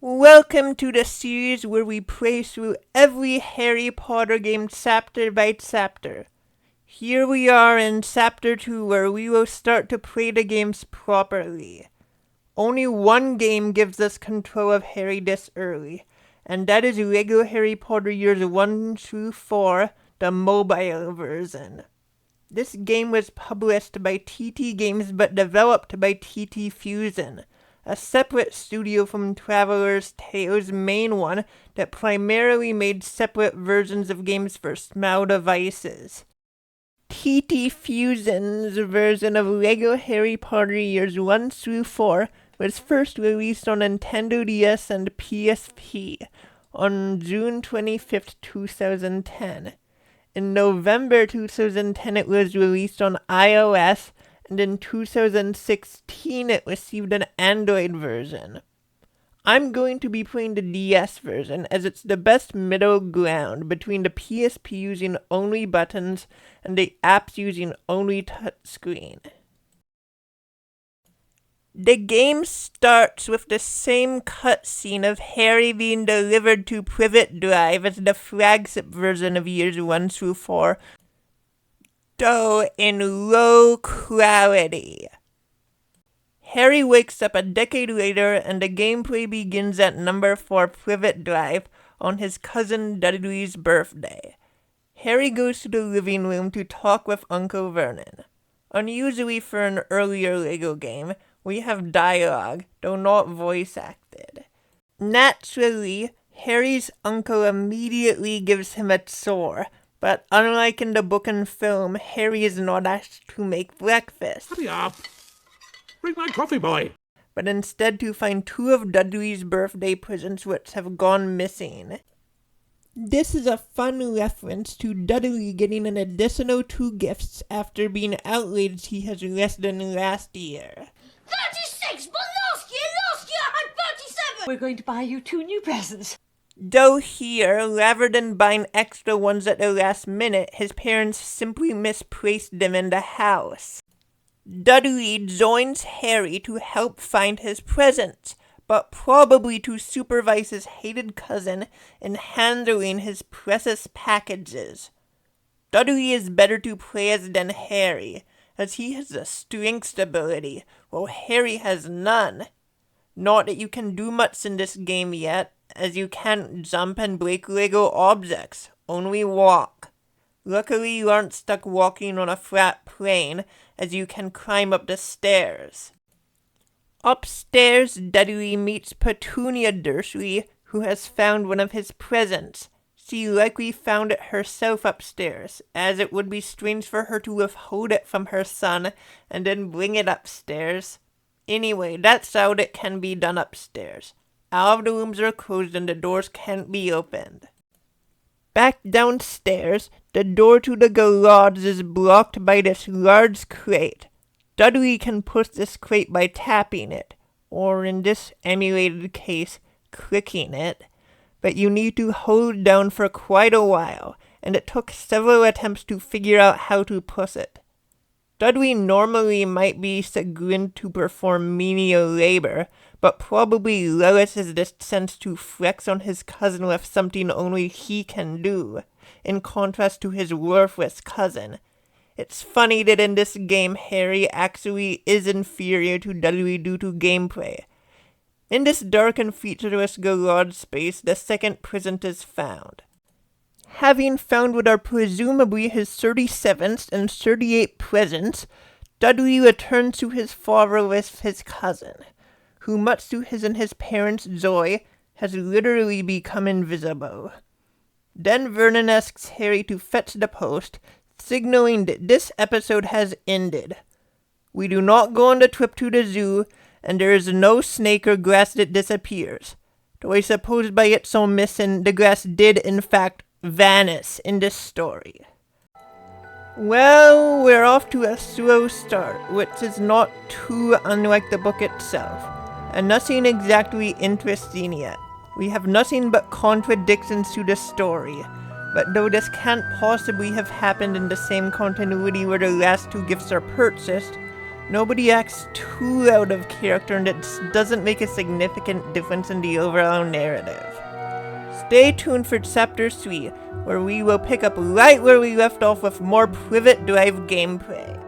Welcome to the series where we play through every Harry Potter game chapter by chapter. Here we are in chapter 2 where we will start to play the games properly. Only one game gives us control of Harry this early, and that is LEGO Harry Potter Years 1 through 4, the mobile version. This game was published by TT Games but developed by TT Fusion, a separate studio from Traveler's Tales' main one that primarily made separate versions of games for small devices. TT Fusion's version of LEGO Harry Potter Years 1 through 4 was first released on Nintendo DS and PSP on June 25, 2010. In November 2010 it was released on iOS, and in 2016 it received an Android version. I'm going to be playing the DS version as it's the best middle ground between the PSP using only buttons and the apps using only touchscreen. The game starts with the same cutscene of Harry being delivered to Privet Drive as the flagship version of Years 1 through 4, though in low quality. Harry wakes up a decade later and the gameplay begins at number 4 Privet Drive on his cousin Dudley's birthday. Harry goes to the living room to talk with Uncle Vernon. Unusually for an earlier LEGO game, we have dialogue, though not voice acted. Naturally, Harry's uncle immediately gives him a chore, but unlike in the book and film, Harry is not asked to make breakfast. Hurry up! Bring my coffee, boy! But instead to find 2 of Dudley's birthday presents which have gone missing. This is a fun reference to Dudley getting an additional 2 gifts after being outraged he has less than last year. 36, but last year I had 37! We're going to buy you 2 new presents. Though here, rather than buying extra ones at the last minute, his parents simply misplaced them in the house. Dudley joins Harry to help find his presents, but probably to supervise his hated cousin in handling his precious packages. Dudley is better to play as than Harry, as he has the strength ability, while Harry has none. Not that you can do much in this game yet, as you can't jump and break LEGO objects, only walk. Luckily you aren't stuck walking on a flat plane, as you can climb up the stairs. Upstairs, Dudley meets Petunia Dursley, who has found one of his presents. She likely found it herself upstairs, as it would be strange for her to withhold it from her son and then bring it upstairs. Anyway, that's how it can be done upstairs. All of the rooms are closed and the doors can't be opened. Back downstairs, the door to the garage is blocked by this large crate. Dudley can push this crate by tapping it, or in this emulated case, clicking it. But you need to hold down for quite a while, and it took several attempts to figure out how to push it. Dudley normally might be chagrined to perform menial labor, but probably relishes this chance to flex on his cousin with something only he can do, in contrast to his worthless cousin. It's funny that in this game Harry actually is inferior to Dudley due to gameplay. In this dark and featureless garage space, the second present is found. Having found what are presumably his 37th and 38th presents, Dudley returns to his father with his cousin, who much to his and his parents' joy, has literally become invisible. Then Vernon asks Harry to fetch the post, signaling that this episode has ended. We do not go on the trip to the zoo, and there is no snake or grass that disappears, though I suppose by its omission the grass did in fact vanish in this story. Well, we're off to a slow start, which is not too unlike the book itself, and nothing exactly interesting yet. We have nothing but contradictions to the story, but though this can't possibly have happened in the same continuity where the last 2 gifts are purchased, Nobody acts too out of character, and it doesn't make a significant difference in the overall narrative. Stay tuned for Chapter 3, where we will pick up right where we left off with more Privet Drive gameplay.